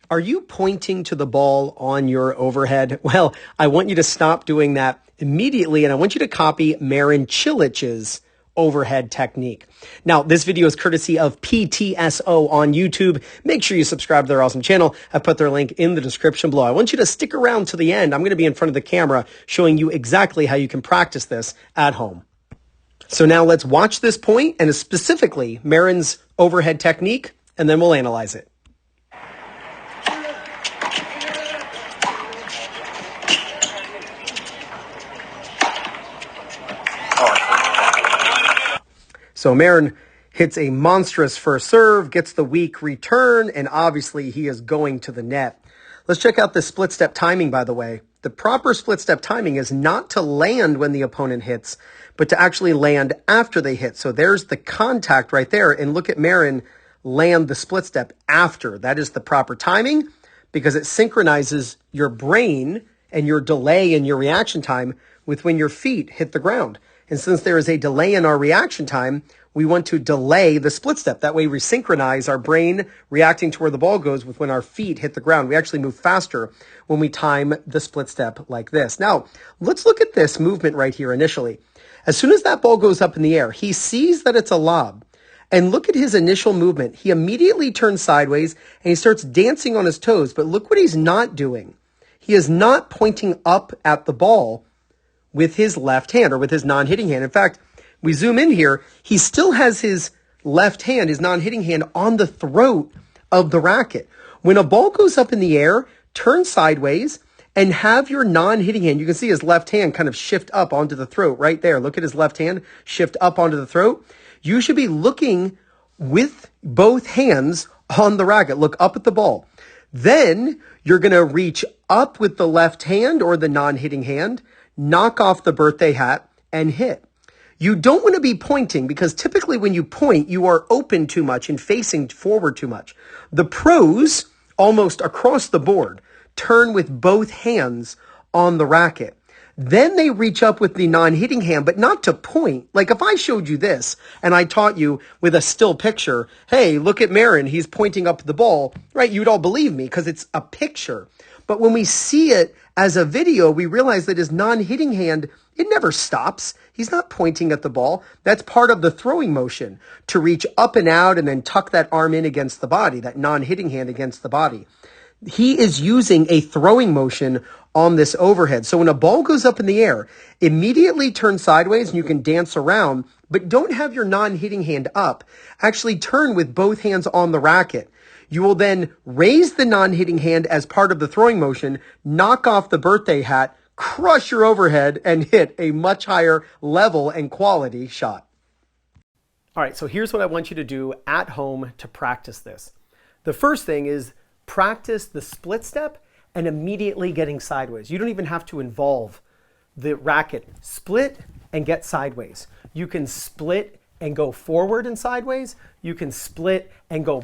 Are you pointing to the ball on your overhead? Well, I want you to stop doing that immediately, and I want you to copy Marin Cilić's overhead technique. Now, this video is courtesy of PTSO on YouTube. Make sure you subscribe to their awesome channel. I put their link in the description below. I want you to stick around to the end. I'm going to be in front of the camera showing you exactly how you can practice this at home. So now let's watch this point, and specifically Marin's overhead technique, and then we'll analyze it. So Marin hits a monstrous first serve, gets the weak return, and obviously he is going to the net. Let's check out the split step timing, by the way. The proper split step timing is not to land when the opponent hits, but to actually land after they hit. So there's the contact right there. And look at Marin land the split step after. That is the proper timing because it synchronizes your brain and your delay in your reaction time with when your feet hit the ground. And since there is a delay in our reaction time, we want to delay the split step. That way we synchronize our brain reacting to where the ball goes with when our feet hit the ground. We actually move faster when we time the split step like this. Now, let's look at this movement right here initially. As soon as that ball goes up in the air, he sees that it's a lob. And look at his initial movement. He immediately turns sideways and he starts dancing on his toes. But look what he's not doing. He is not pointing up at the ball with his left hand or with his non-hitting hand. In fact, we zoom in here, he still has his left hand, his non-hitting hand, on the throat of the racket. When a ball goes up in the air, turn sideways and have your non-hitting hand. You can see his left hand kind of shift up onto the throat right there. Look at his left hand shift up onto the throat. You should be looking with both hands on the racket. Look up at the ball. Then you're going to reach up with the left hand or the non-hitting hand, knock off the birthday hat, and hit. You don't want to be pointing because typically when you point, you are open too much and facing forward too much. The pros, almost across the board, turn with both hands on the racket. Then they reach up with the non-hitting hand, but not to point. Like if I showed you this and I taught you with a still picture, hey, look at Marin, he's pointing up the ball, right? You'd all believe me because it's a picture. But when we see it as a video, we realize that his non-hitting hand, it never stops. He's not pointing at the ball. That's part of the throwing motion, to reach up and out and then tuck that arm in against the body, that non-hitting hand against the body. He is using a throwing motion on this overhead. So when a ball goes up in the air, immediately turn sideways and you can dance around, but don't have your non-hitting hand up. Actually turn with both hands on the racket. You will then raise the non-hitting hand as part of the throwing motion, knock off the birthday hat, crush your overhead, and hit a much higher level and quality shot. All right, so here's what I want you to do at home to practice this. The first thing is practice the split step and immediately getting sideways. You don't even have to involve the racket. Split and get sideways. You can split and go forward and sideways. You can split and go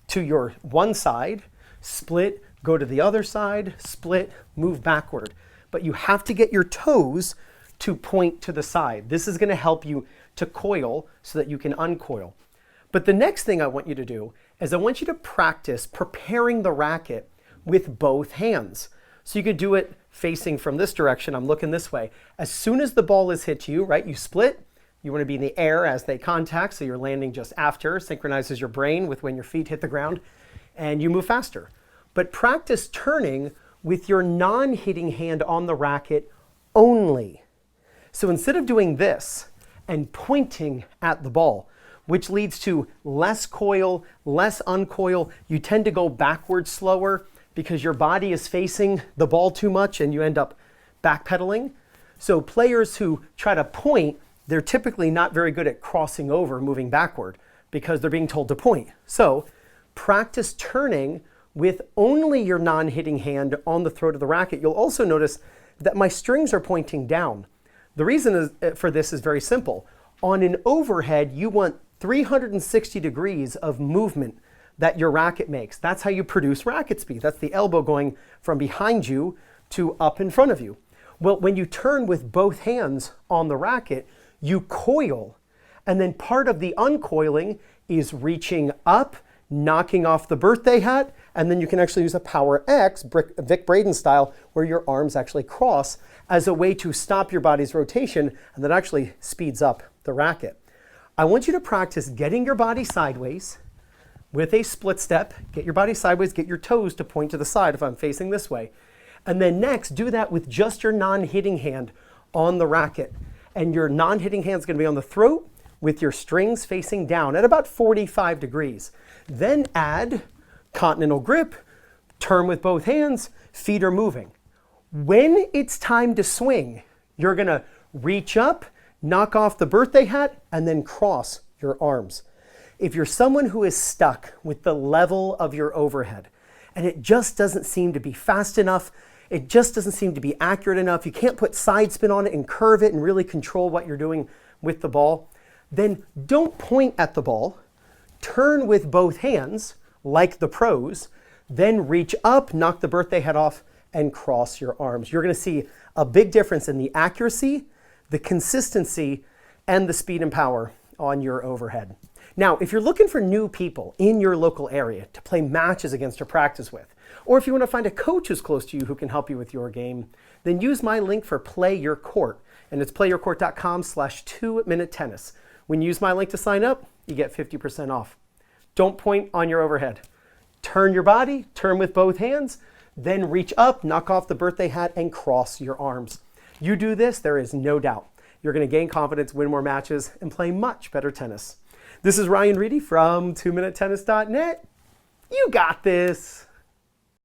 to your one side, split, go to the other side, split, move backward. But you have to get your toes to point to the side. This is going to help you to coil so that you can uncoil. But the next thing I want you to do is I want you to practice preparing the racket with both hands. So you could do it facing from this direction. I'm looking this way. As soon as the ball is hit you, right, you split. You want to be in the air as they contact, so you're landing just after, synchronizes your brain with when your feet hit the ground, and you move faster. But practice turning with your non-hitting hand on the racket only. So instead of doing this and pointing at the ball, which leads to less coil, less uncoil, you tend to go backwards slower because your body is facing the ball too much and you end up backpedaling. So players who try to point, they're typically not very good at crossing over, moving backward, because they're being told to point. So practice turning with only your non-hitting hand on the throat of the racket. You'll also notice that my strings are pointing down. The reason for this is very simple. On an overhead, you want 360 degrees of movement that your racket makes. That's how you produce racket speed. That's the elbow going from behind you to up in front of you. Well, when you turn with both hands on the racket, you coil. And then part of the uncoiling is reaching up, knocking off the birthday hat, and then you can actually use a power X, Vic Braden style, where your arms actually cross as a way to stop your body's rotation, and that actually speeds up the racket. I want you to practice getting your body sideways with a split step. Get your body sideways, get your toes to point to the side if I'm facing this way. And then next, do that with just your non-hitting hand on the racket. And your non-hitting hand is going to be on the throat with your strings facing down at about 45 degrees. Then add continental grip, turn with both hands, feet are moving. When it's time to swing, you're going to reach up, knock off the birthday hat, and then cross your arms. If you're someone who is stuck with the level of your overhead and it just doesn't seem to be fast enough, it just doesn't seem to be accurate enough, you can't put side spin on it and curve it and really control what you're doing with the ball, then don't point at the ball, turn with both hands like the pros, then reach up, knock the birthday hat off, and cross your arms. You're going to see a big difference in the accuracy, the consistency, and the speed and power on your overhead. Now, if you're looking for new people in your local area to play matches against or practice with, or if you want to find a coach who's close to you who can help you with your game, then use my link for Play Your Court, and it's playyourcourt.com/2-minute-tennis. When you use my link to sign up, you get 50% off. Don't point on your overhead. Turn your body, turn with both hands, then reach up, knock off the birthday hat, and cross your arms. You do this, there is no doubt you're going to gain confidence, win more matches, and play much better tennis. This is Ryan Reedy from 2minutetennis.net. You got this.